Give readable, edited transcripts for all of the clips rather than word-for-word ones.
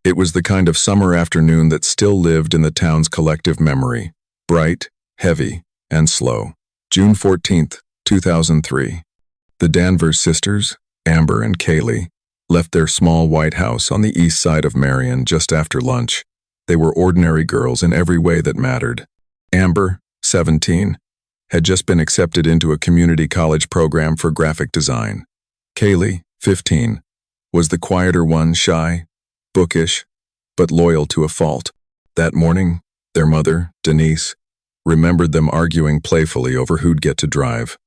It was the kind of summer afternoon that still lived in the town's collective memory. Bright, heavy, and slow. June 14th, 2003. The Danvers sisters, Amber and Kaylee, left their small white house on the east side of Marion just after lunch. They were ordinary girls in every way that mattered. Amber, 17, had just been accepted into a community college program for graphic design. Kaylee, 15, was the quieter one, shy, bookish, but loyal to a fault. That morning, their mother, Denise, remembered them arguing playfully over who'd get to drive.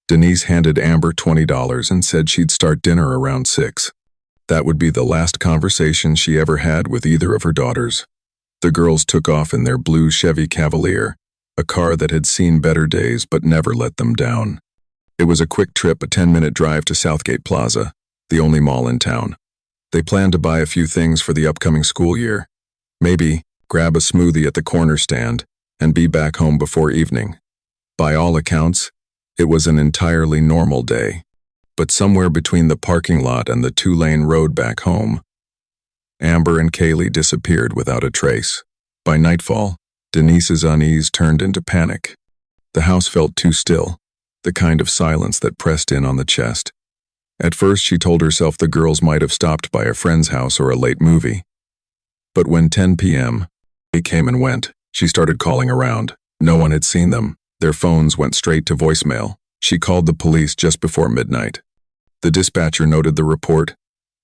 Denise handed Amber $20 and said she'd start dinner around 6. That would be the last conversation she ever had with either of her daughters. The girls took off in their blue Chevy Cavalier, a car that had seen better days but never let them down. It was a quick trip, a 10-minute drive to Southgate Plaza, the only mall in town. They planned to buy a few things for the upcoming school year. Maybe grab a smoothie at the corner stand and be back home before evening. By all accounts, it was an entirely normal day. But somewhere between the parking lot and the 2-lane road back home, Amber and Kaylee disappeared without a trace. By nightfall, Denise's unease turned into panic. The house felt too still, the kind of silence that pressed in on the chest. At first, she told herself the girls might have stopped by a friend's house or a late movie. But when 10 p.m. came and went, she started calling around. No one had seen them. Their phones went straight to voicemail. She called the police just before midnight. The dispatcher noted the report,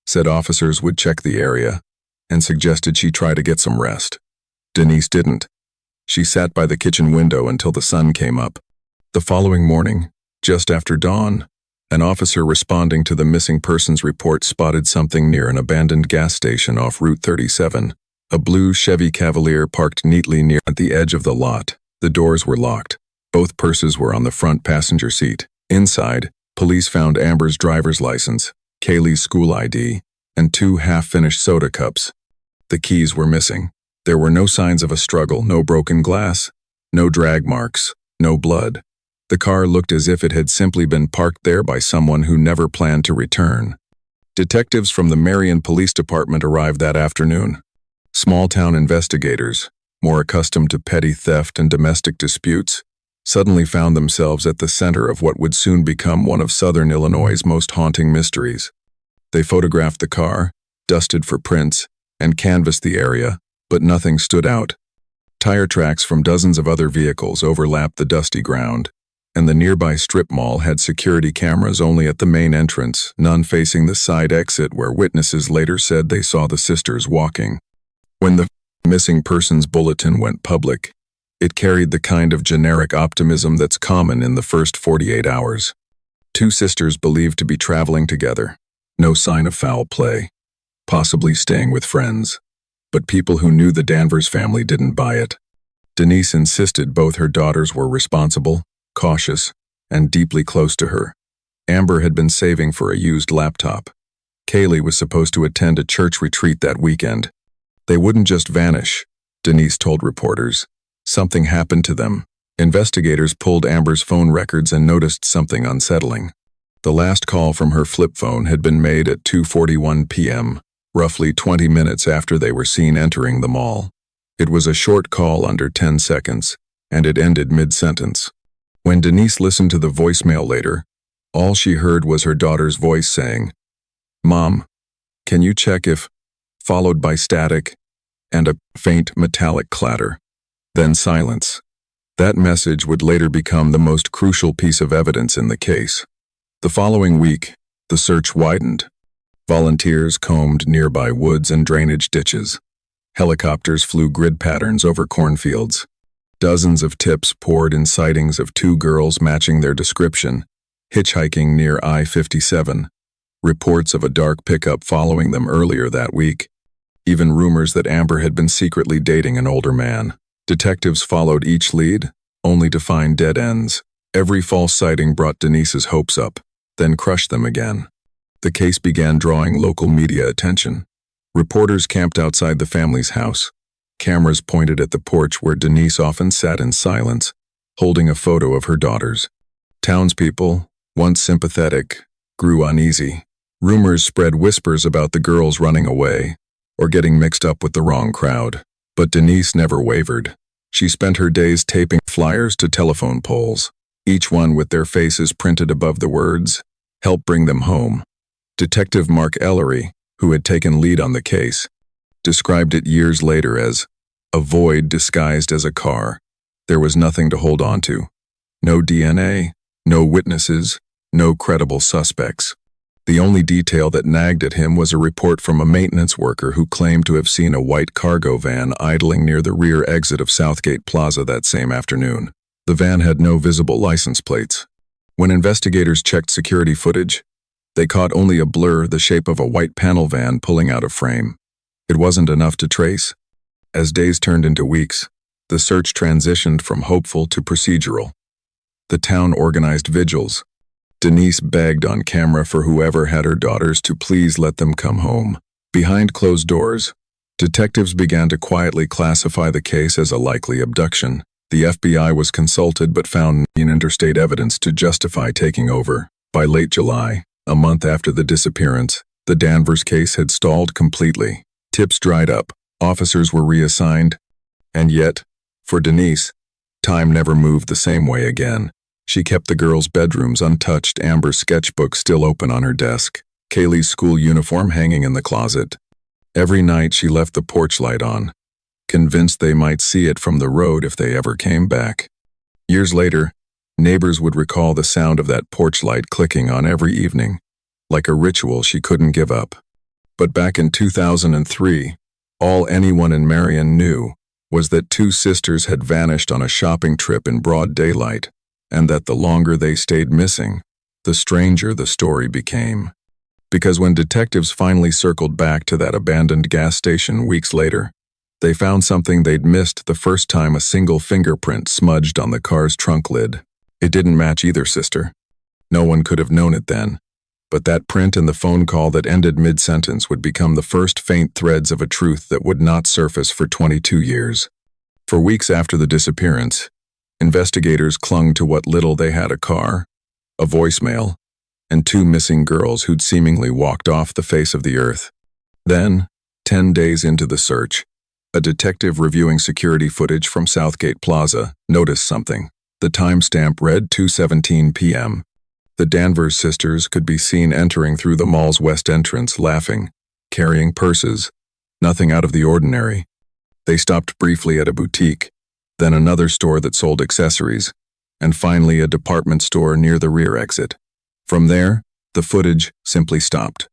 said officers would check the area, and suggested she try to get some rest. Denise didn't. She sat by the kitchen window until the sun came up. The following morning, just after dawn, an officer responding to the missing persons report spotted something near an abandoned gas station off Route 37. A blue Chevy Cavalier parked neatly near at the edge of the lot. The doors were locked. Both purses were on the front passenger seat. Inside, police found Amber's driver's license, Kaylee's school ID, and 2 half-finished soda cups. The keys were missing. There were no signs of a struggle, no broken glass, no drag marks, no blood. The car looked as if it had simply been parked there by someone who never planned to return. Detectives from the Marion Police Department arrived that afternoon. Small-town investigators, more accustomed to petty theft and domestic disputes, suddenly found themselves at the center of what would soon become one of Southern Illinois' most haunting mysteries. They photographed the car, dusted for prints, and canvassed the area, but nothing stood out. Tire tracks from dozens of other vehicles overlapped the dusty ground, and the nearby strip mall had security cameras only at the main entrance, none facing the side exit where witnesses later said they saw the sisters walking. When the missing persons bulletin went public, it carried the kind of generic optimism that's common in the first 48 hours. 2 sisters believed to be traveling together, no sign of foul play, possibly staying with friends. But people who knew the Danvers family didn't buy it. Denise insisted both her daughters were responsible, cautious, and deeply close to her. Amber had been saving for a used laptop. Kaylee was supposed to attend a church retreat that weekend. They wouldn't just vanish, Denise told reporters. Something happened to them. Investigators pulled Amber's phone records and noticed something unsettling. The last call from her flip phone had been made at 2:41 p.m., roughly 20 minutes after they were seen entering the mall. It was a short call under 10 seconds, and it ended mid-sentence. When Denise listened to the voicemail later, all she heard was her daughter's voice saying, "Mom, can you check if," followed by static and a faint metallic clatter. Then silence. That message would later become the most crucial piece of evidence in the case. The following week, the search widened. Volunteers combed nearby woods and drainage ditches. Helicopters flew grid patterns over cornfields. Dozens of tips poured in sightings of 2 girls matching their description, hitchhiking near I-57, reports of a dark pickup following them earlier that week, even rumors that Amber had been secretly dating an older man. Detectives followed each lead, only to find dead ends. Every false sighting brought Denise's hopes up, then crushed them again. The case began drawing local media attention. Reporters camped outside the family's house. Cameras pointed at the porch where Denise often sat in silence, holding a photo of her daughters. Townspeople, once sympathetic, grew uneasy. Rumors spread whispers about the girls running away, or getting mixed up with the wrong crowd. But Denise never wavered. She spent her days taping flyers to telephone poles, each one with their faces printed above the words, "Help bring them home." Detective Mark Ellery, who had taken lead on the case, described it years later as a void disguised as a car. There was nothing to hold on to. No DNA, no witnesses, no credible suspects. The only detail that nagged at him was a report from a maintenance worker who claimed to have seen a white cargo van idling near the rear exit of Southgate Plaza that same afternoon. The van had no visible license plates. When investigators checked security footage, they caught only a blur, the shape of a white panel van pulling out of frame. It wasn't enough to trace. As days turned into weeks, the search transitioned from hopeful to procedural. The town organized vigils. Denise begged on camera for whoever had her daughters to please let them come home. Behind closed doors, detectives began to quietly classify the case as a likely abduction. The FBI was consulted but found no interstate evidence to justify taking over. By late July, a month after the disappearance, the Danvers case had stalled completely. Tips dried up, officers were reassigned, and yet, for Denise, time never moved the same way again. She kept the girls' bedrooms untouched, Amber's sketchbook still open on her desk, Kaylee's school uniform hanging in the closet. Every night she left the porch light on, convinced they might see it from the road if they ever came back. Years later, neighbors would recall the sound of that porch light clicking on every evening, like a ritual she couldn't give up. But back in 2003, all anyone in Marion knew was that two sisters had vanished on a shopping trip in broad daylight, and that the longer they stayed missing, the stranger the story became. Because when detectives finally circled back to that abandoned gas station weeks later, they found something they'd missed the first time: a single fingerprint smudged on the car's trunk lid. It didn't match either sister. No one could have known it then, but that print and the phone call that ended mid-sentence would become the first faint threads of a truth that would not surface for 22 years. For weeks after the disappearance, investigators clung to what little they had: a car, a voicemail, and two missing girls who'd seemingly walked off the face of the earth. Then, 10 days into the search, a detective reviewing security footage from Southgate Plaza noticed something. The timestamp read 2:17 p.m. The Danvers sisters could be seen entering through the mall's west entrance, laughing, carrying purses. Nothing out of the ordinary. They stopped briefly at a boutique, then another store that sold accessories, and finally a department store near the rear exit. From there, the footage simply stopped.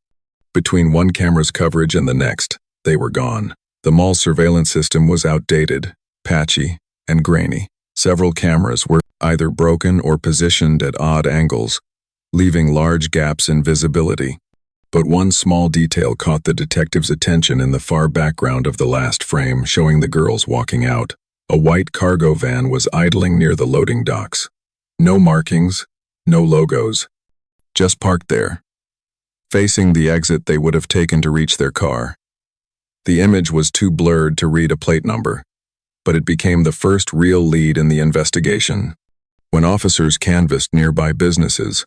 Between one camera's coverage and the next, they were gone. The mall's surveillance system was outdated, patchy, and grainy. Several cameras were either broken or positioned at odd angles, leaving large gaps in visibility. But one small detail caught the detective's attention in the far background of the last frame, showing the girls walking out. A white cargo van was idling near the loading docks. No markings, no logos. Just parked there, facing the exit they would have taken to reach their car. The image was too blurred to read a plate number, but it became the first real lead in the investigation. When officers canvassed nearby businesses,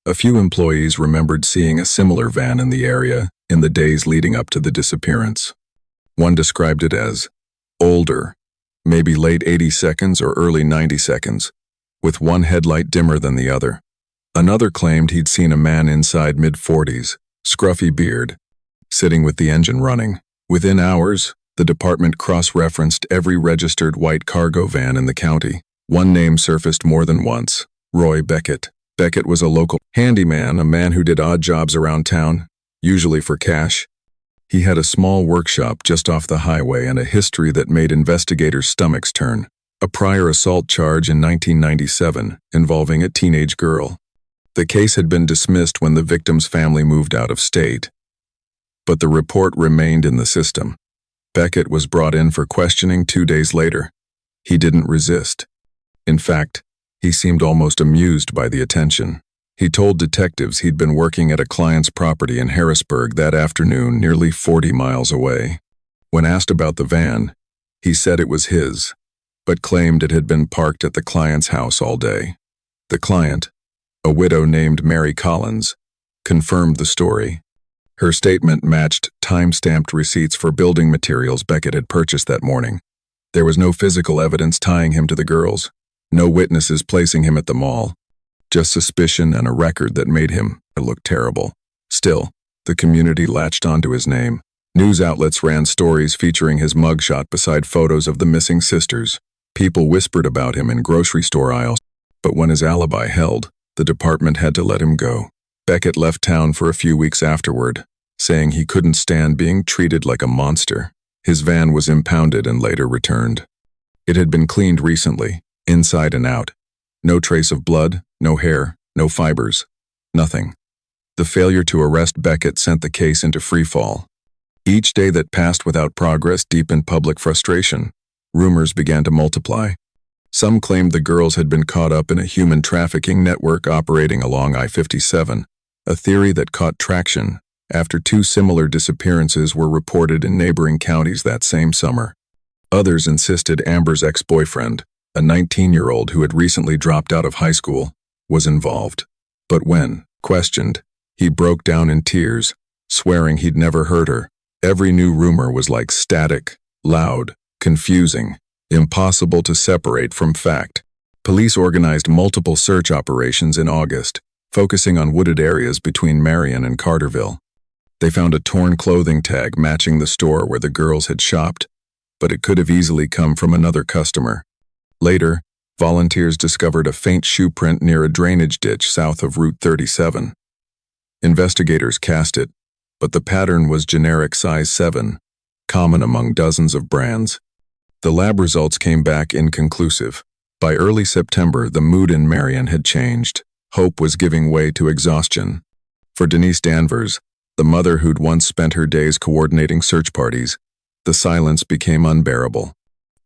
a few employees remembered seeing a similar van in the area in the days leading up to the disappearance. One described it as older, maybe late 80s or early 90s, with one headlight dimmer than the other. Another claimed he'd seen a man inside mid-40s, scruffy beard, sitting with the engine running. Within hours, the department cross-referenced every registered white cargo van in the county. One name surfaced more than once: Roy Beckett. Beckett was a local handyman, a man who did odd jobs around town, usually for cash. He had a small workshop just off the highway and a history that made investigators' stomachs turn. A prior assault charge in 1997 involving a teenage girl. The case had been dismissed when the victim's family moved out of state, but the report remained in the system. Beckett was brought in for questioning 2 days later. He didn't resist. In fact, he seemed almost amused by the attention. He told detectives he'd been working at a client's property in Harrisburg that afternoon, nearly 40 miles away. When asked about the van, he said it was his, but claimed it had been parked at the client's house all day. The client, a widow named Mary Collins, confirmed the story. Her statement matched time-stamped receipts for building materials Beckett had purchased that morning. There was no physical evidence tying him to the girls, no witnesses placing him at the mall, just suspicion and a record that made him look terrible. Still, the community latched onto his name. News outlets ran stories featuring his mugshot beside photos of the missing sisters. People whispered about him in grocery store aisles, but when his alibi held, the department had to let him go. Beckett left town for a few weeks afterward, saying he couldn't stand being treated like a monster. His van was impounded and later returned. It had been cleaned recently, inside and out. No trace of blood, no hair, no fibers, nothing. The failure to arrest Beckett sent the case into freefall. Each day that passed without progress deepened public frustration. Rumors began to multiply. Some claimed the girls had been caught up in a human trafficking network operating along I-57, a theory that caught traction after two similar disappearances were reported in neighboring counties that same summer. Others insisted Amber's ex-boyfriend, a 19-year-old who had recently dropped out of high school, was involved. But when questioned, he broke down in tears, swearing he'd never heard her. Every new rumor was like static, loud, confusing, impossible to separate from fact. Police organized multiple search operations in August, focusing on wooded areas between Marion and Carterville. They found a torn clothing tag matching the store where the girls had shopped, but it could have easily come from another customer. Later, volunteers discovered a faint shoe print near a drainage ditch south of Route 37. Investigators cast it, but the pattern was generic size 7, common among dozens of brands. The lab results came back inconclusive. By early September, the mood in Marion had changed. Hope was giving way to exhaustion. For Denise Danvers, the mother who'd once spent her days coordinating search parties, the silence became unbearable.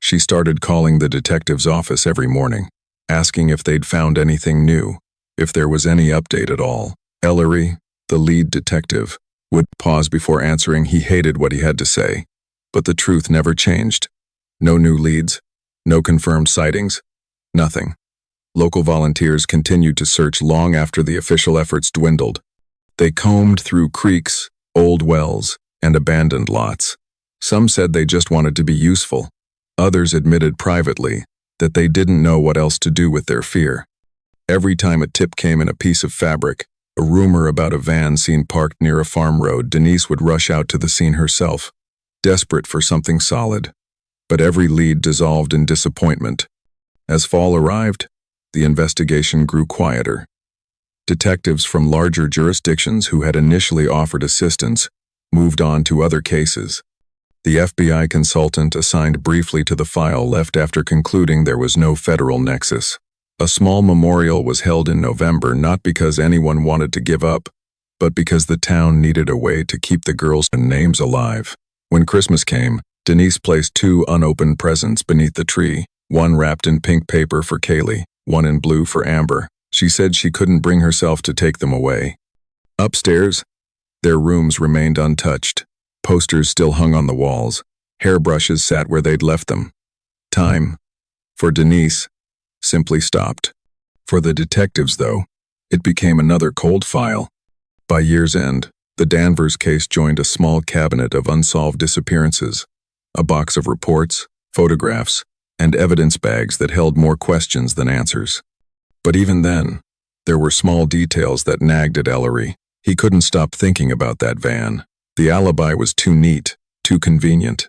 She started calling the detective's office every morning, asking if they'd found anything new, if there was any update at all. Ellery, the lead detective, would pause before answering. He hated what he had to say, but the truth never changed. No new leads, no confirmed sightings, nothing. Local volunteers continued to search long after the official efforts dwindled. They combed through creeks, old wells, and abandoned lots. Some said they just wanted to be useful. Others admitted privately that they didn't know what else to do with their fear. Every time a tip came in a piece of fabric, a rumor about a van seen parked near a farm road, Denise would rush out to the scene herself, desperate for something solid. But every lead dissolved in disappointment. As fall arrived, the investigation grew quieter. Detectives from larger jurisdictions who had initially offered assistance moved on to other cases. The FBI consultant assigned briefly to the file left after concluding there was no federal nexus. A small memorial was held in November not because anyone wanted to give up, but because the town needed a way to keep the girls' names alive. When Christmas came, Denise placed 2 unopened presents beneath the tree, one wrapped in pink paper for Kaylee, one in blue for Amber. She said she couldn't bring herself to take them away. Upstairs, their rooms remained untouched. Posters still hung on the walls. Hairbrushes sat where they'd left them. Time, for Denise, simply stopped. For the detectives, though, it became another cold file. By year's end, the Danvers case joined a small cabinet of unsolved disappearances, a box of reports, photographs, and evidence bags that held more questions than answers. But even then, there were small details that nagged at Ellery. He couldn't stop thinking about that van. The alibi was too neat, too convenient.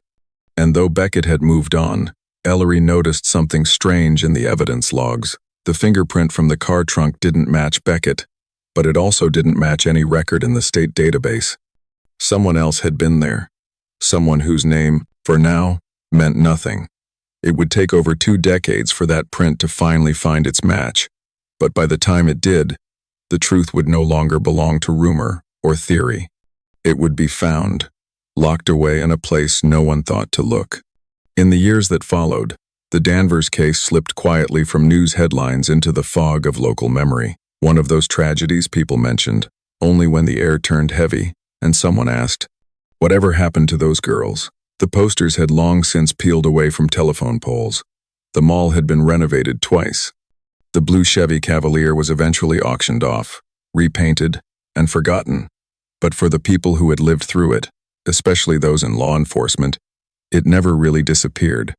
And though Beckett had moved on, Ellery noticed something strange in the evidence logs. The fingerprint from the car trunk didn't match Beckett, but it also didn't match any record in the state database. Someone else had been there. Someone whose name, for now, meant nothing. It would take over 2 decades for that print to finally find its match. But by the time it did, the truth would no longer belong to rumor or theory. It would be found, locked away in a place no one thought to look. In the years that followed, the Danvers case slipped quietly from news headlines into the fog of local memory. One of those tragedies people mentioned, only when the air turned heavy and someone asked, "Whatever happened to those girls?" The posters had long since peeled away from telephone poles. The mall had been renovated twice. The blue Chevy Cavalier was eventually auctioned off, repainted, and forgotten. But for the people who had lived through it, especially those in law enforcement, it never really disappeared.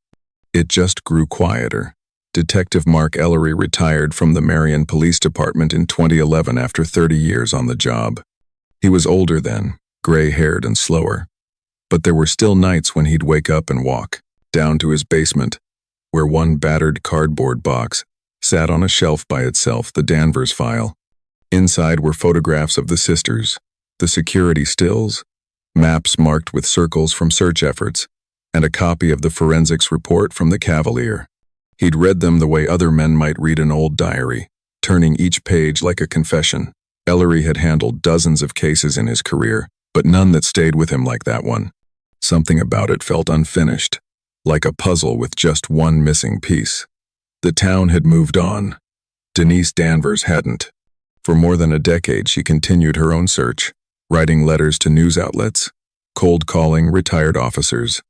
It just grew quieter. Detective Mark Ellery retired from the Marion Police Department in 2011 after 30 years on the job. He was older then, gray-haired and slower. But there were still nights when he'd wake up and walk down to his basement, where one battered cardboard box sat on a shelf by itself, the Danvers file. Inside were photographs of the sisters, the security stills, maps marked with circles from search efforts, and a copy of the forensics report from the Cavalier. He'd read them the way other men might read an old diary, turning each page like a confession. Ellery had handled dozens of cases in his career, but none that stayed with him like that one. Something about it felt unfinished, like a puzzle with just one missing piece. The town had moved on. Denise Danvers hadn't. For more than a decade, she continued her own search, writing letters to news outlets, cold calling retired officers,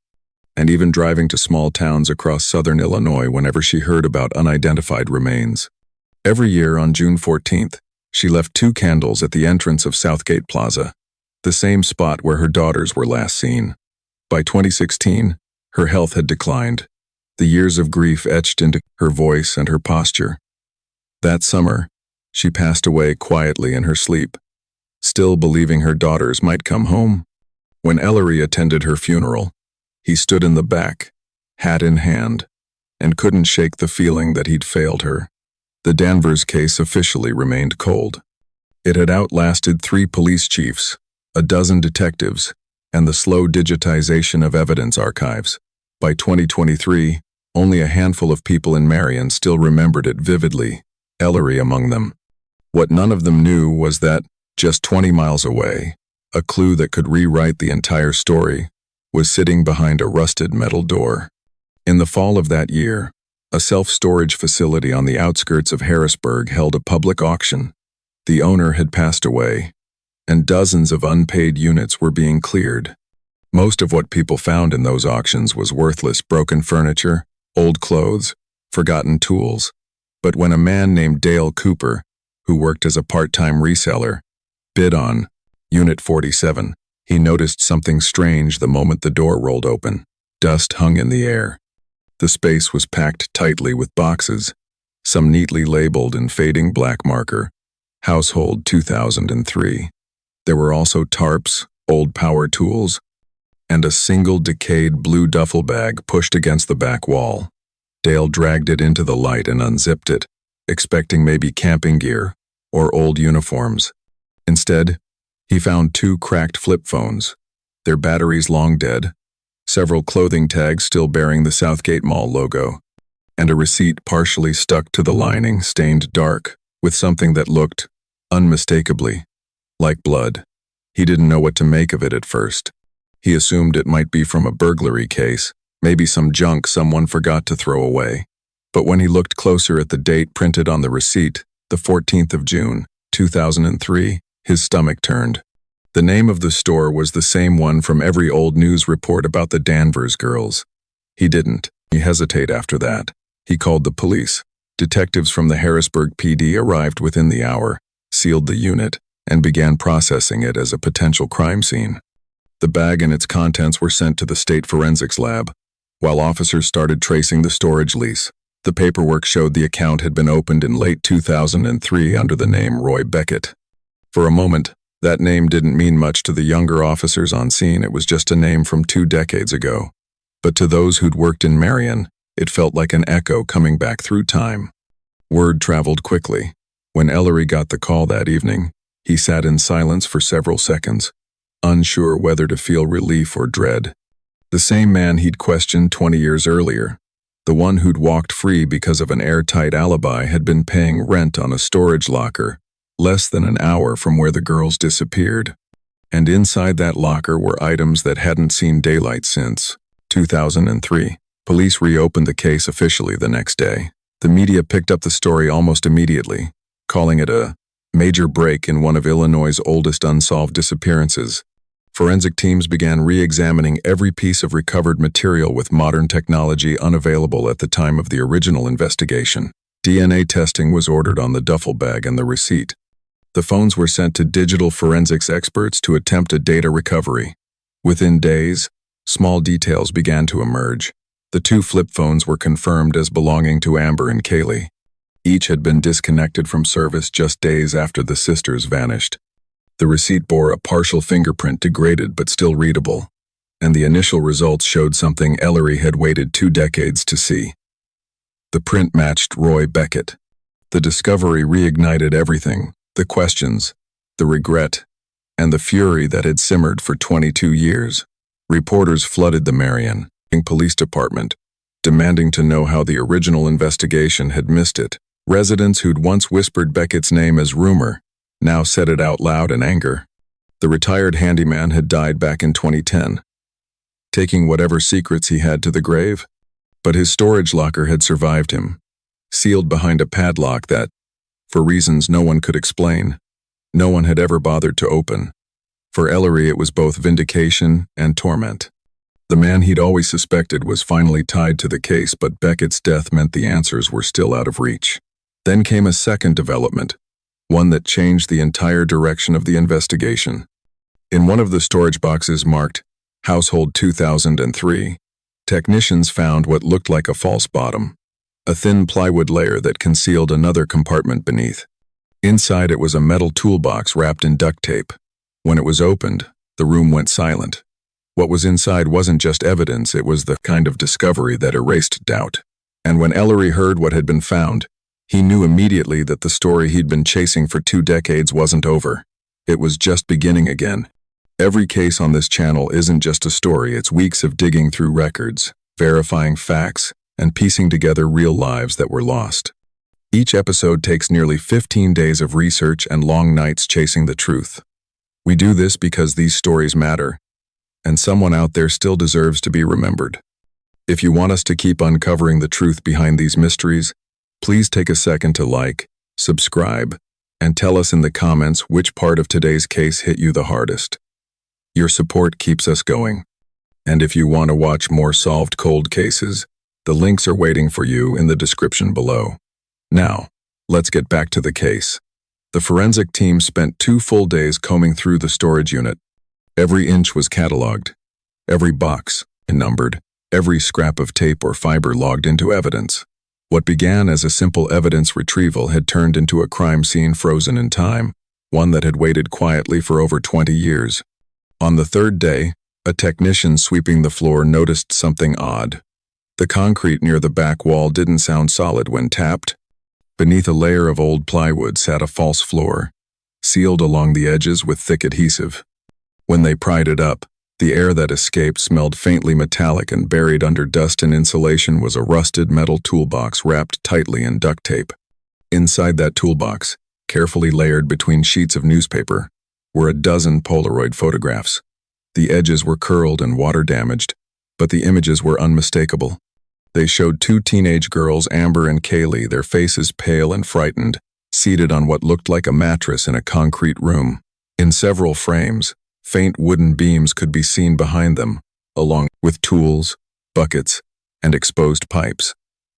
and even driving to small towns across southern Illinois whenever she heard about unidentified remains. Every year on June 14th, she left 2 candles at the entrance of Southgate Plaza, the same spot where her daughters were last seen. By 2016, her health had declined, the years of grief etched into her voice and her posture. That summer, she passed away quietly in her sleep, still believing her daughters might come home. When Ellery attended her funeral, he stood in the back, hat in hand, and couldn't shake the feeling that he'd failed her. The Danvers case officially remained cold. It had outlasted 3 police chiefs, a dozen detectives, and the slow digitization of evidence archives. By 2023, only a handful of people in Marion still remembered it vividly, Ellery among them. What none of them knew was that, just 20 miles away, a clue that could rewrite the entire story was sitting behind a rusted metal door. In the fall of that year, a self-storage facility on the outskirts of Harrisburg held a public auction. The owner had passed away, and dozens of unpaid units were being cleared. Most of what people found in those auctions was worthless broken furniture, old clothes, forgotten tools. But when a man named Dale Cooper, who worked as a part-time reseller, bid on Unit 47, he noticed something strange the moment the door rolled open. Dust hung in the air. The space was packed tightly with boxes, some neatly labeled in fading black marker, Household 2003. There were also tarps, old power tools, and a single decayed blue duffel bag pushed against the back wall. Dale dragged it into the light and unzipped it, expecting maybe camping gear or old uniforms. Instead, he found 2 cracked flip phones, their batteries long dead, several clothing tags still bearing the Southgate Mall logo, and a receipt partially stuck to the lining stained dark with something that looked, unmistakably, like blood. He didn't know what to make of it at first. He assumed it might be from a burglary case, maybe some junk someone forgot to throw away. But when he looked closer at the date printed on the receipt, the 14th of June, 2003, his stomach turned. The name of the store was the same one from every old news report about the Danvers girls. He didn't hesitate after that. He called the police. Detectives from the Harrisburg PD arrived within the hour, sealed the unit, and began processing it as a potential crime scene. The bag and its contents were sent to the state forensics lab, while officers started tracing the storage lease. The paperwork showed the account had been opened in late 2003 under the name Roy Beckett. For a moment, that name didn't mean much to the younger officers on scene. It was just a name from 2 decades ago. But to those who'd worked in Marion, it felt like an echo coming back through time. Word traveled quickly. When Ellery got the call that evening, he sat in silence for several seconds, unsure whether to feel relief or dread. The same man he'd questioned 20 years earlier, the one who'd walked free because of an airtight alibi, had been paying rent on a storage locker less than an hour from where the girls disappeared. And inside that locker were items that hadn't seen daylight since 2003. Police reopened the case officially the next day. The media picked up the story almost immediately, calling it a major break in one of Illinois' oldest unsolved disappearances. Forensic teams began re-examining every piece of recovered material with modern technology unavailable at the time of the original investigation. DNA testing was ordered on the duffel bag and the receipt. The phones were sent to digital forensics experts to attempt a data recovery. Within days, small details began to emerge. The two flip phones were confirmed as belonging to Amber and Kaylee. Each had been disconnected from service just days after the sisters vanished. The receipt bore a partial fingerprint degraded but still readable, and the initial results showed something Ellery had waited 2 decades to see. The print matched Roy Beckett. The discovery reignited everything: the questions, the regret, and the fury that had simmered for 22 years. Reporters flooded the Marion Police Department, demanding to know how the original investigation had missed it. Residents who'd once whispered Beckett's name as rumor now said it out loud in anger. The retired handyman had died back in 2010, taking whatever secrets he had to the grave. But his storage locker had survived him, sealed behind a padlock that, for reasons no one could explain, no one had ever bothered to open. For Ellery, it was both vindication and torment. The man he'd always suspected was finally tied to the case, but Beckett's death meant the answers were still out of reach. Then came a second development, one that changed the entire direction of the investigation. In one of the storage boxes marked Household 2003, technicians found what looked like a false bottom, a thin plywood layer that concealed another compartment beneath. Inside it was a metal toolbox wrapped in duct tape. When it was opened, the room went silent. What was inside wasn't just evidence, it was the kind of discovery that erased doubt. And when Ellery heard what had been found, he knew immediately that the story he'd been chasing for 2 decades wasn't over. It was just beginning again. Every case on this channel isn't just a story, it's weeks of digging through records, verifying facts, and piecing together real lives that were lost. Each episode takes nearly 15 days of research and long nights chasing the truth. We do this because these stories matter, and someone out there still deserves to be remembered. If you want us to keep uncovering the truth behind these mysteries, please take a second to like, subscribe, and tell us in the comments which part of today's case hit you the hardest. Your support keeps us going. And if you want to watch more solved cold cases, the links are waiting for you in the description below. Now, let's get back to the case. The forensic team spent 2 full days combing through the storage unit. Every inch was cataloged, every box numbered, every scrap of tape or fiber logged into evidence. What began as a simple evidence retrieval had turned into a crime scene frozen in time, one that had waited quietly for over 20 years. On the 3rd day, a technician sweeping the floor noticed something odd. The concrete near the back wall didn't sound solid when tapped. Beneath a layer of old plywood sat a false floor, sealed along the edges with thick adhesive. When they pried it up, the air that escaped smelled faintly metallic, and buried under dust and insulation was a rusted metal toolbox wrapped tightly in duct tape. Inside that toolbox, carefully layered between sheets of newspaper, were a dozen Polaroid photographs. The edges were curled and water-damaged, but the images were unmistakable. They showed 2 teenage girls, Amber and Kaylee, their faces pale and frightened, seated on what looked like a mattress in a concrete room. In several frames, faint wooden beams could be seen behind them, along with tools, buckets, and exposed pipes.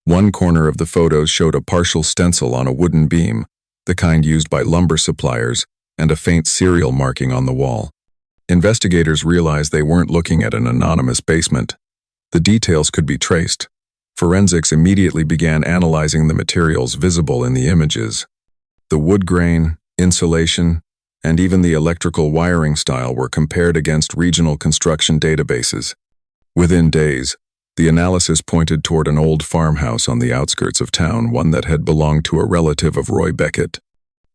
One corner of the photos showed a partial stencil on a wooden beam, the kind used by lumber suppliers, and a faint serial marking on the wall. Investigators realized they weren't looking at an anonymous basement. The details could be traced. Forensics immediately began analyzing the materials visible in the images. The wood grain, insulation, and even the electrical wiring style were compared against regional construction databases. Within days, the analysis pointed toward an old farmhouse on the outskirts of town, one that had belonged to a relative of Roy Beckett.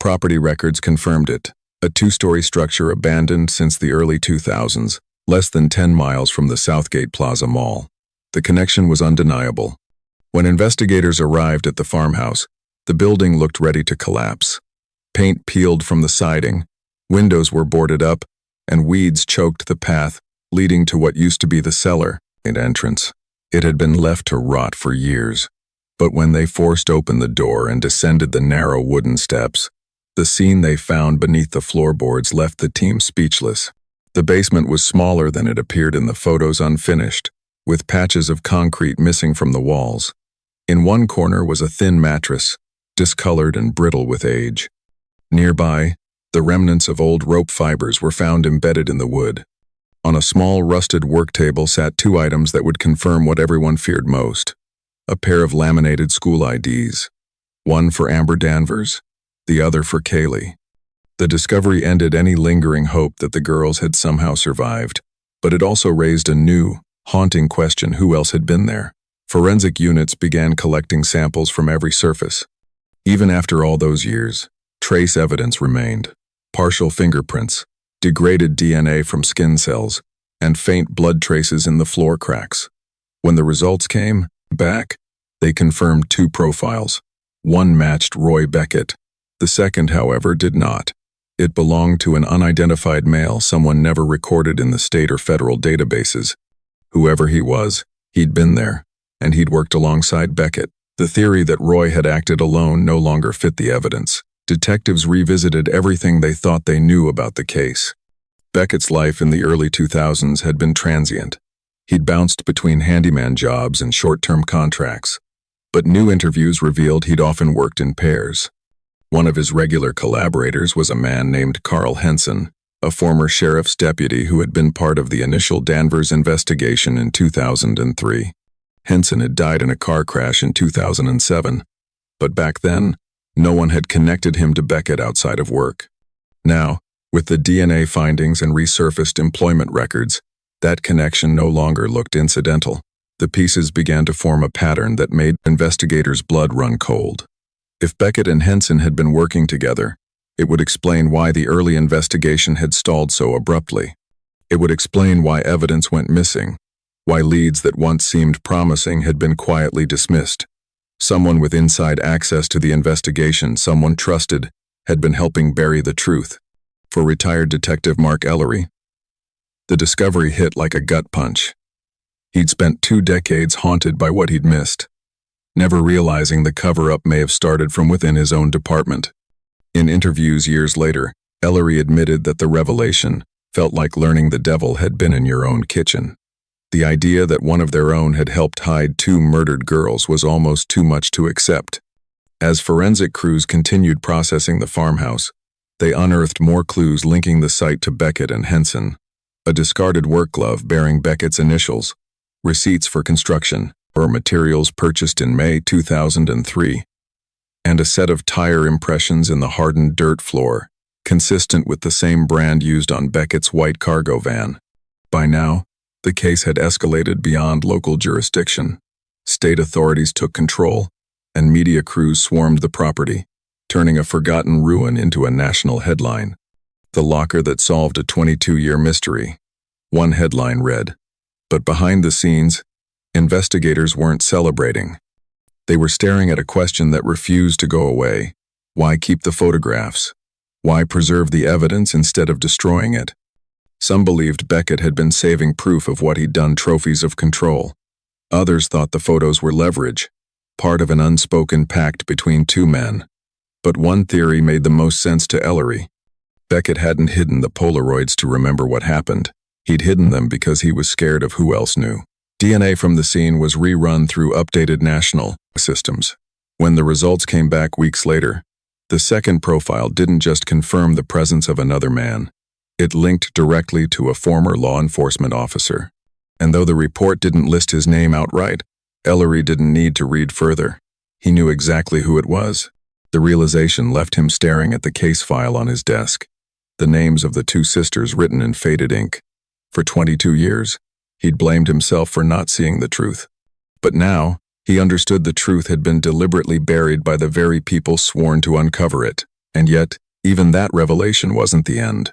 Property records confirmed it, a 2-story structure abandoned since the early 2000s, less than 10 miles from the Southgate Plaza Mall. The connection was undeniable. When investigators arrived at the farmhouse, the building looked ready to collapse. Paint peeled from the siding, windows were boarded up, and weeds choked the path leading to what used to be the cellar and entrance. It had been left to rot for years. But when they forced open the door and descended the narrow wooden steps, the scene they found beneath the floorboards left the team speechless. The basement was smaller than it appeared in the photos, unfinished, with patches of concrete missing from the walls. In one corner was a thin mattress, discolored and brittle with age. Nearby, The remnants of old rope fibers were found embedded in the wood. On a small, rusted work table sat two items that would confirm what everyone feared most: a pair of laminated school IDs, one for Amber Danvers, the other for Kaylee. The discovery ended any lingering hope that the girls had somehow survived, but it also raised a new, haunting question: who else had been there? Forensic units began collecting samples from every surface. Even after all those years, trace evidence remained: partial fingerprints, degraded DNA from skin cells, and faint blood traces in the floor cracks. When the results came back, they confirmed two profiles. One matched Roy Beckett. The second, however, did not. It belonged to an unidentified male, someone never recorded in the state or federal databases. Whoever he was, he'd been there, and he'd worked alongside Beckett. The theory that Roy had acted alone no longer fit the evidence. Detectives revisited everything they thought they knew about the case. Beckett's life in the early 2000s had been transient. He'd bounced between handyman jobs and short-term contracts, but new interviews revealed he'd often worked in pairs. One of his regular collaborators was a man named Carl Henson, a former sheriff's deputy who had been part of the initial Danvers investigation in 2003. Henson had died in a car crash in 2007, but back then, no one had connected him to Beckett outside of work. Now, with the DNA findings and resurfaced employment records, that connection no longer looked incidental. The pieces began to form a pattern that made investigators' blood run cold. If Beckett and Henson had been working together, it would explain why the early investigation had stalled so abruptly. It would explain why evidence went missing, why leads that once seemed promising had been quietly dismissed. Someone with inside access to the investigation, someone trusted, had been helping bury the truth. For retired Detective Mark Ellery, the discovery hit like a gut punch. He'd spent 2 decades haunted by what he'd missed, never realizing the cover-up may have started from within his own department. In interviews years later, Ellery admitted that the revelation felt like learning the devil had been in your own kitchen. The idea that one of their own had helped hide 2 murdered girls was almost too much to accept. As forensic crews continued processing the farmhouse, they unearthed more clues linking the site to Beckett and Henson: a discarded work glove bearing Beckett's initials, receipts for construction or materials purchased in May 2003, and a set of tire impressions in the hardened dirt floor, consistent with the same brand used on Beckett's white cargo van. By now, the case had escalated beyond local jurisdiction. State authorities took control, and media crews swarmed the property, turning a forgotten ruin into a national headline. The locker that solved a 22-year mystery. One headline read, but behind the scenes, investigators weren't celebrating. They were staring at a question that refused to go away. Why keep the photographs? Why preserve the evidence instead of destroying it? Some believed Beckett had been saving proof of what he'd done, trophies of control. Others thought the photos were leverage, part of an unspoken pact between 2 men. But one theory made the most sense to Ellery. Beckett hadn't hidden the Polaroids to remember what happened. He'd hidden them because he was scared of who else knew. DNA from the scene was rerun through updated national systems. When the results came back weeks later, the second profile didn't just confirm the presence of another man. It linked directly to a former law enforcement officer. And though the report didn't list his name outright, Ellery didn't need to read further. He knew exactly who it was. The realization left him staring at the case file on his desk, the names of the 2 sisters written in faded ink. For 22 years, he'd blamed himself for not seeing the truth. But now, he understood the truth had been deliberately buried by the very people sworn to uncover it. And yet, even that revelation wasn't the end.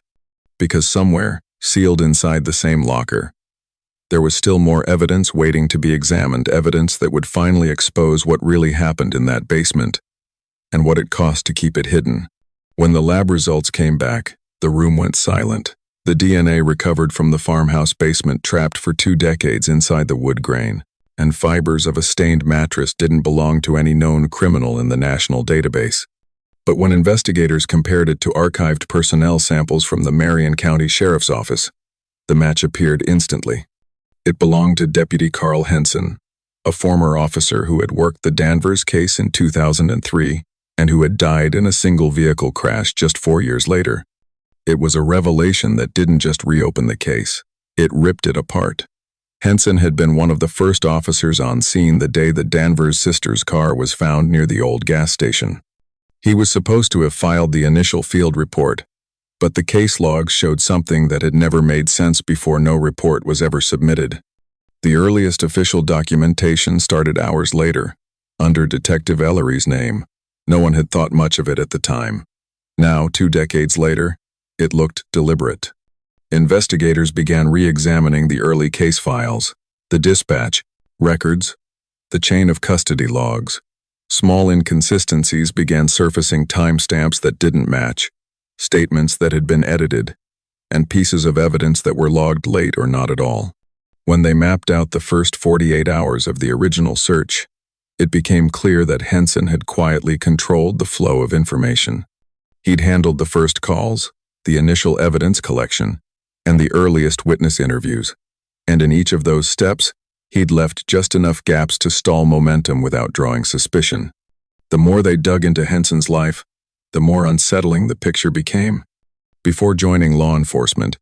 Because somewhere, sealed inside the same locker, there was still more evidence waiting to be examined, evidence that would finally expose what really happened in that basement, and what it cost to keep it hidden. When the lab results came back, the room went silent. The DNA recovered from the farmhouse basement, trapped for 2 decades inside the wood grain, and fibers of a stained mattress didn't belong to any known criminal in the national database. But when investigators compared it to archived personnel samples from the Marion County Sheriff's Office, the match appeared instantly. It belonged to Deputy Carl Henson, a former officer who had worked the Danvers case in 2003 and who had died in a single vehicle crash just 4 years later. It was a revelation that didn't just reopen the case, it ripped it apart. Henson had been one of the first officers on scene the day the Danvers sisters' car was found near the old gas station. He was supposed to have filed the initial field report, but the case logs showed something that had never made sense before no report was ever submitted. The earliest official documentation started hours later, under Detective Ellery's name. No one had thought much of it at the time. Now, 2 decades later, it looked deliberate. Investigators began re-examining the early case files, the dispatch, records, the chain of custody logs. Small inconsistencies began surfacing, timestamps that didn't match, statements that had been edited, and pieces of evidence that were logged late or not at all. When they mapped out the first 48 hours of the original search, it became clear that Henson had quietly controlled the flow of information. He'd handled the first calls, the initial evidence collection, and the earliest witness interviews, and in each of those steps, he'd left just enough gaps to stall momentum without drawing suspicion. The more they dug into Henson's life, the more unsettling the picture became. Before joining law enforcement,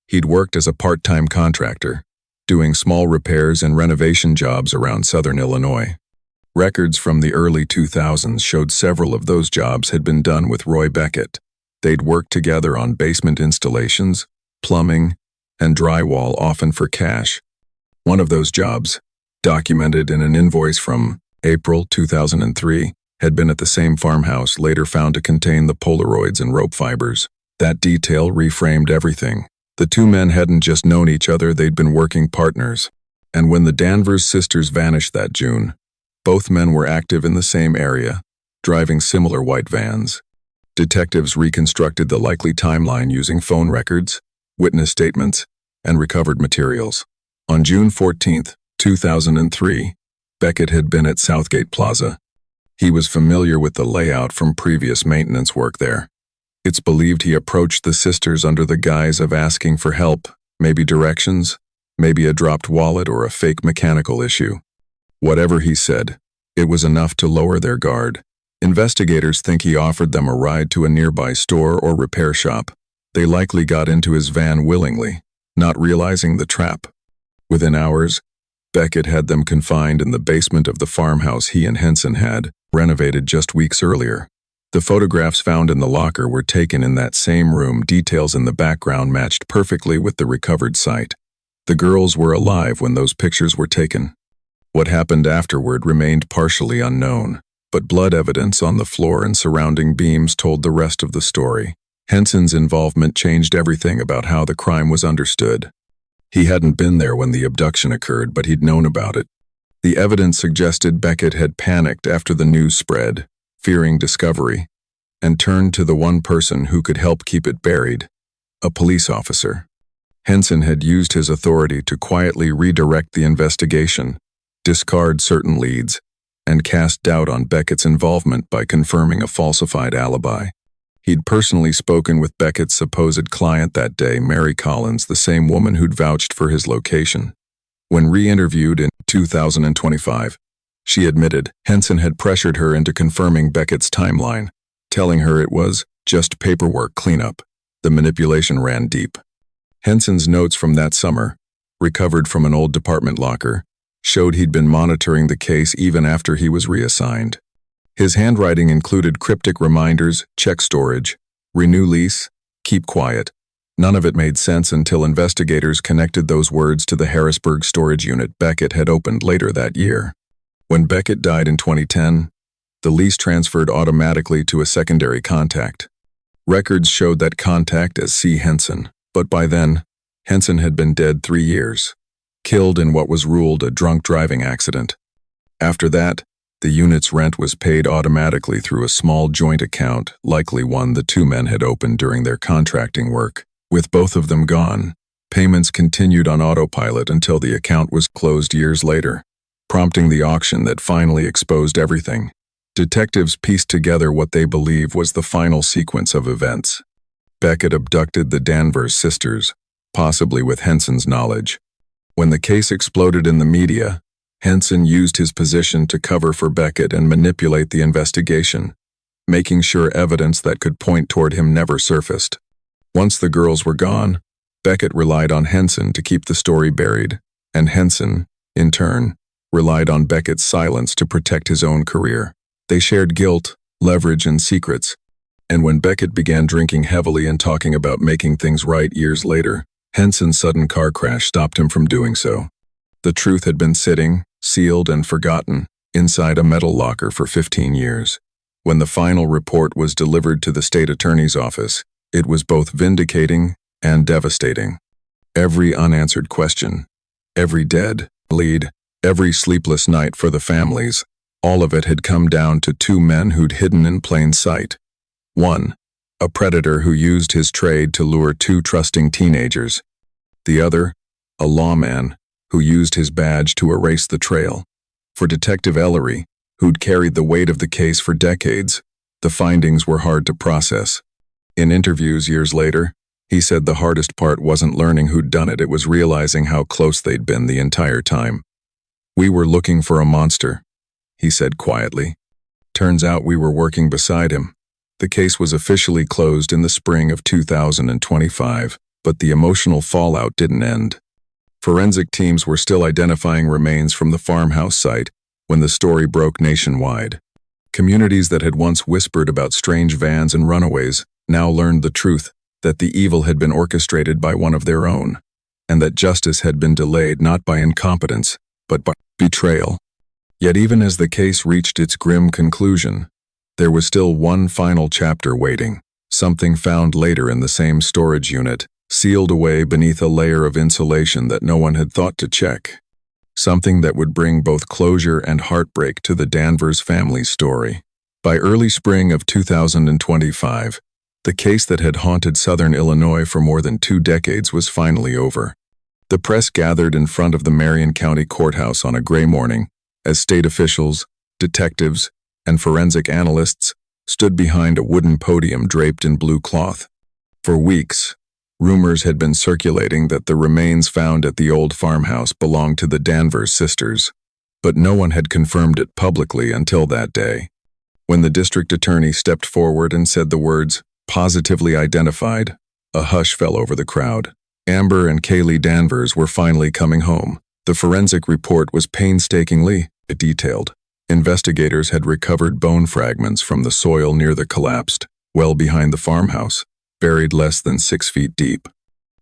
he'd worked as a part-time contractor, doing small repairs and renovation jobs around southern Illinois. Records from the early 2000s showed several of those jobs had been done with Roy Beckett. They'd worked together on basement installations, plumbing, and drywall, often for cash. One of those jobs, documented in an invoice from April 2003, had been at the same farmhouse later found to contain the Polaroids and rope fibers. That detail reframed everything. The two men hadn't just known each other, they'd been working partners. And when the Danvers sisters vanished that June, both men were active in the same area, driving similar white vans. Detectives reconstructed the likely timeline using phone records, witness statements, and recovered materials. On June 14, 2003, Beckett had been at Southgate Plaza. He was familiar with the layout from previous maintenance work there. It's believed he approached the sisters under the guise of asking for help, maybe directions, maybe a dropped wallet or a fake mechanical issue. Whatever he said, it was enough to lower their guard. Investigators think he offered them a ride to a nearby store or repair shop. They likely got into his van willingly, not realizing the trap. Within hours, Beckett had them confined in the basement of the farmhouse he and Henson had renovated just weeks earlier. The photographs found in the locker were taken in that same room. Details in the background matched perfectly with the recovered site. The girls were alive when those pictures were taken. What happened afterward remained partially unknown, but blood evidence on the floor and surrounding beams told the rest of the story. Henson's involvement changed everything about how the crime was understood. He hadn't been there when the abduction occurred, but he'd known about it. The evidence suggested Beckett had panicked after the news spread, fearing discovery, and turned to the one person who could help keep it buried, a police officer. Henson had used his authority to quietly redirect the investigation, discard certain leads, and cast doubt on Beckett's involvement by confirming a falsified alibi. He'd personally spoken with Beckett's supposed client that day, Mary Collins, the same woman who'd vouched for his location. When re-interviewed in 2025, she admitted Henson had pressured her into confirming Beckett's timeline, telling her it was just paperwork cleanup. The manipulation ran deep. Henson's notes from that summer, recovered from an old department locker, showed he'd been monitoring the case even after he was reassigned. His handwriting included cryptic reminders, check storage, renew lease, keep quiet. None of it made sense until investigators connected those words to the Harrisburg storage unit Beckett had opened later that year. When Beckett died in 2010, the lease transferred automatically to a secondary contact. Records showed that contact as C. Henson, but by then, Henson had been dead 3 years, killed in what was ruled a drunk driving accident. After that, the unit's rent was paid automatically through a small joint account, likely one the two men had opened during their contracting work. With both of them gone, payments continued on autopilot until the account was closed years later, prompting the auction that finally exposed everything. Detectives pieced together what they believe was the final sequence of events. Beckett abducted the Danvers sisters, possibly with Henson's knowledge. When the case exploded in the media, Henson used his position to cover for Beckett and manipulate the investigation. making sure evidence that could point toward him never surfaced. Once the girls were gone, Beckett relied on Henson to keep the story buried, and Henson, in turn, relied on Beckett's silence to protect his own career. They shared guilt, leverage, and secrets, and when Beckett began drinking heavily and talking about making things right years later, Henson's sudden car crash stopped him from doing so. The truth had been sitting, sealed and forgotten, inside a metal locker for 15 years. When the final report was delivered to the state attorney's office, it was both vindicating and devastating. Every unanswered question, every dead lead, every sleepless night for the families, all of it had come down to two men who'd hidden in plain sight. One, a predator who used his trade to lure two trusting teenagers. The other, a lawman who used his badge to erase the trail. For Detective Ellery, who'd carried the weight of the case for decades, the findings were hard to process. In interviews years later, he said the hardest part wasn't learning who'd done it, it was realizing how close they'd been the entire time. "We were looking for a monster," he said quietly. "Turns out we were working beside him." The case was officially closed in the spring of 2025, but the emotional fallout didn't end. Forensic teams were still identifying remains from the farmhouse site when the story broke nationwide. Communities that had once whispered about strange vans and runaways now learned the truth, that the evil had been orchestrated by one of their own, and that justice had been delayed not by incompetence, but by betrayal. Yet even as the case reached its grim conclusion, there was still one final chapter waiting, something found later in the same storage unit, sealed away beneath a layer of insulation that no one had thought to check. Something that would bring both closure and heartbreak to the Danvers family's story. By early spring of 2025, the case that had haunted southern Illinois for more than 2 decades was finally over. The press gathered in front of the Marion County Courthouse on a gray morning as state officials, detectives, and forensic analysts stood behind a wooden podium draped in blue cloth. For weeks, rumors had been circulating that the remains found at the old farmhouse belonged to the Danvers sisters, but no one had confirmed it publicly until that day. When the district attorney stepped forward and said the words, "positively identified," a hush fell over the crowd. Amber and Kaylee Danvers were finally coming home. The forensic report was painstakingly detailed. Investigators had recovered bone fragments from the soil near the collapsed well behind the farmhouse, buried less than 6 feet deep.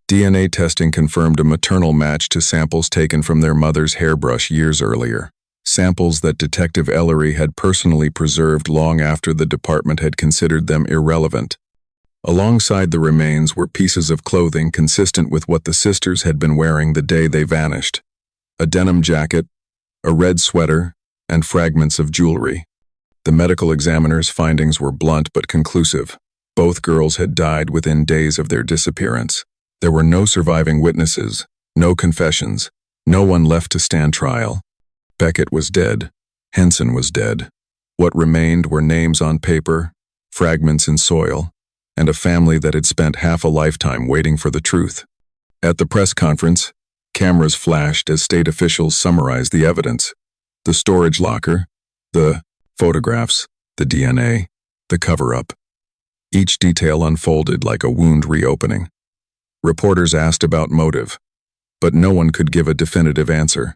DNA testing confirmed a maternal match to samples taken from their mother's hairbrush years earlier, samples that Detective Ellery had personally preserved long after the department had considered them irrelevant. Alongside the remains were pieces of clothing consistent with what the sisters had been wearing the day they vanished: a denim jacket, a red sweater, and fragments of jewelry. The medical examiner's findings were blunt but conclusive. Both girls had died within days of their disappearance. There were no surviving witnesses, no confessions, no one left to stand trial. Beckett was dead. Henson was dead. What remained were names on paper, fragments in soil, and a family that had spent half a lifetime waiting for the truth. At the press conference, cameras flashed as state officials summarized the evidence: the storage locker, the photographs, the DNA, the cover-up. Each detail unfolded like a wound reopening. Reporters asked about motive, but no one could give a definitive answer.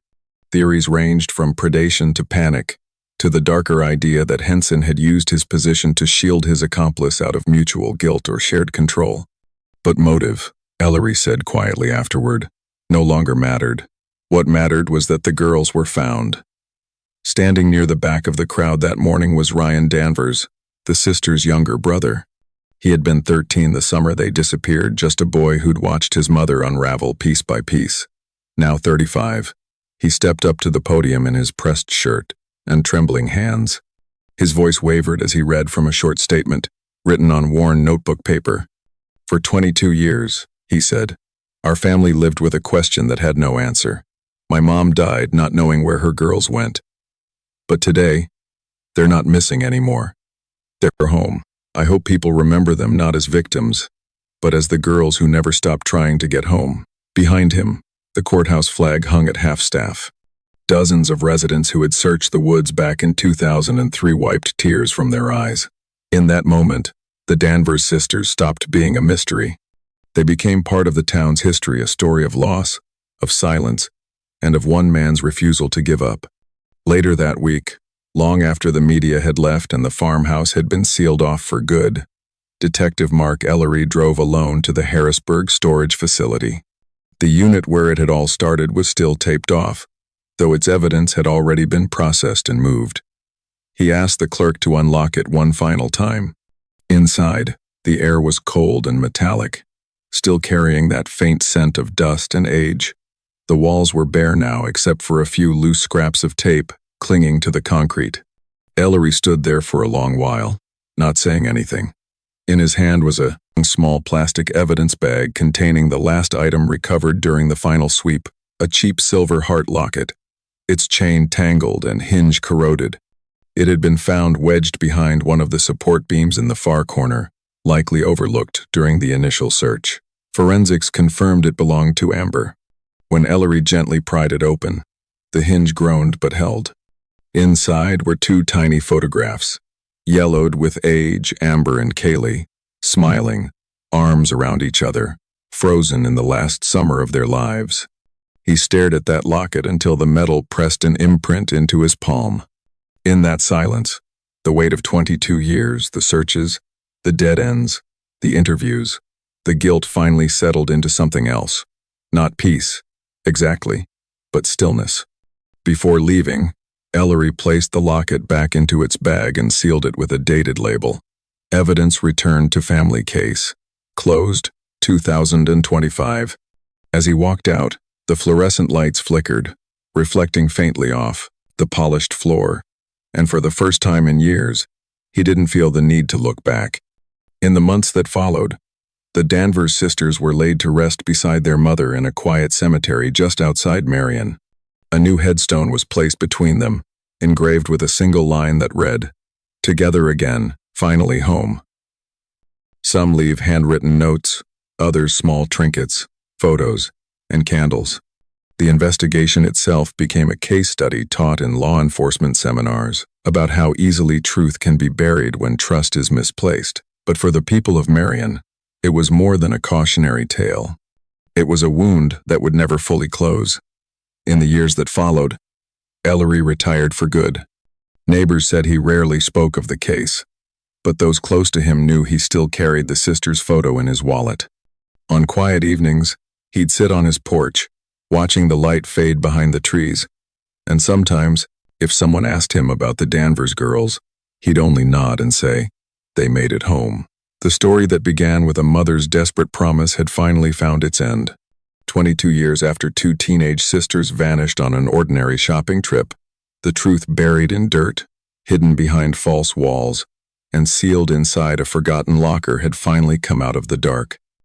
Theories ranged from predation to panic, to the darker idea that Henson had used his position to shield his accomplice out of mutual guilt or shared control. But motive, Ellery said quietly afterward, no longer mattered. What mattered was that the girls were found. Standing near the back of the crowd that morning was Ryan Danvers, the sisters' younger brother. He had been 13 the summer they disappeared, just a boy who'd watched his mother unravel piece by piece. Now 35, he stepped up to the podium in his pressed shirt and trembling hands. His voice wavered as he read from a short statement, written on worn notebook paper. "For 22 years, he said, our family lived with a question that had no answer. My mom died not knowing where her girls went. But today, they're not missing anymore. They're home. I hope people remember them not as victims, but as the girls who never stopped trying to get home." Behind him, the courthouse flag hung at half-staff. Dozens of residents who had searched the woods back in 2003 wiped tears from their eyes. In that moment, the Danvers sisters stopped being a mystery. They became part of the town's history, a story of loss, of silence, and of one man's refusal to give up. Later that week, long after the media had left and the farmhouse had been sealed off for good, Detective Mark Ellery drove alone to the Harrisburg storage facility. The unit where it had all started was still taped off, though its evidence had already been processed and moved. He asked the clerk to unlock it one final time. Inside, the air was cold and metallic, still carrying that faint scent of dust and age. The walls were bare now except for a few loose scraps of tape clinging to the concrete. Ellery stood there for a long while, not saying anything. In his hand was a small plastic evidence bag containing the last item recovered during the final sweep, a cheap silver heart locket, its chain tangled and hinge corroded. It had been found wedged behind one of the support beams in the far corner, likely overlooked during the initial search. Forensics confirmed it belonged to Amber. When Ellery gently pried it open, the hinge groaned but held. Inside were two tiny photographs, yellowed with age, Amber and Kaylee, smiling, arms around each other, frozen in the last summer of their lives. He stared at that locket until the metal pressed an imprint into his palm. In that silence, the weight of 22 years, the searches, the dead ends, the interviews, the guilt finally settled into something else. Not peace, exactly, but stillness. Before leaving, Ellery placed the locket back into its bag and sealed it with a dated label. Evidence returned to family case. Closed, 2025. As he walked out, the fluorescent lights flickered, reflecting faintly off the polished floor, and for the first time in years, he didn't feel the need to look back. In the months that followed, the Danvers sisters were laid to rest beside their mother in a quiet cemetery just outside Marion. A new headstone was placed between them, engraved with a single line that read, "Together again, finally home." Some leave handwritten notes, others small trinkets, photos, and candles. The investigation itself became a case study taught in law enforcement seminars about how easily truth can be buried when trust is misplaced. But for the people of Marion, it was more than a cautionary tale. It was a wound that would never fully close. In the years that followed, Ellery retired for good. Neighbors said he rarely spoke of the case, but those close to him knew he still carried the sister's photo in his wallet. On quiet evenings, he'd sit on his porch, watching the light fade behind the trees, and sometimes, if someone asked him about the Danvers girls, he'd only nod and say, "They made it home." The story that began with a mother's desperate promise had finally found its end. 22 years after two teenage sisters vanished on an ordinary shopping trip, the truth buried in dirt, hidden behind false walls, and sealed inside a forgotten locker had finally come out of the dark.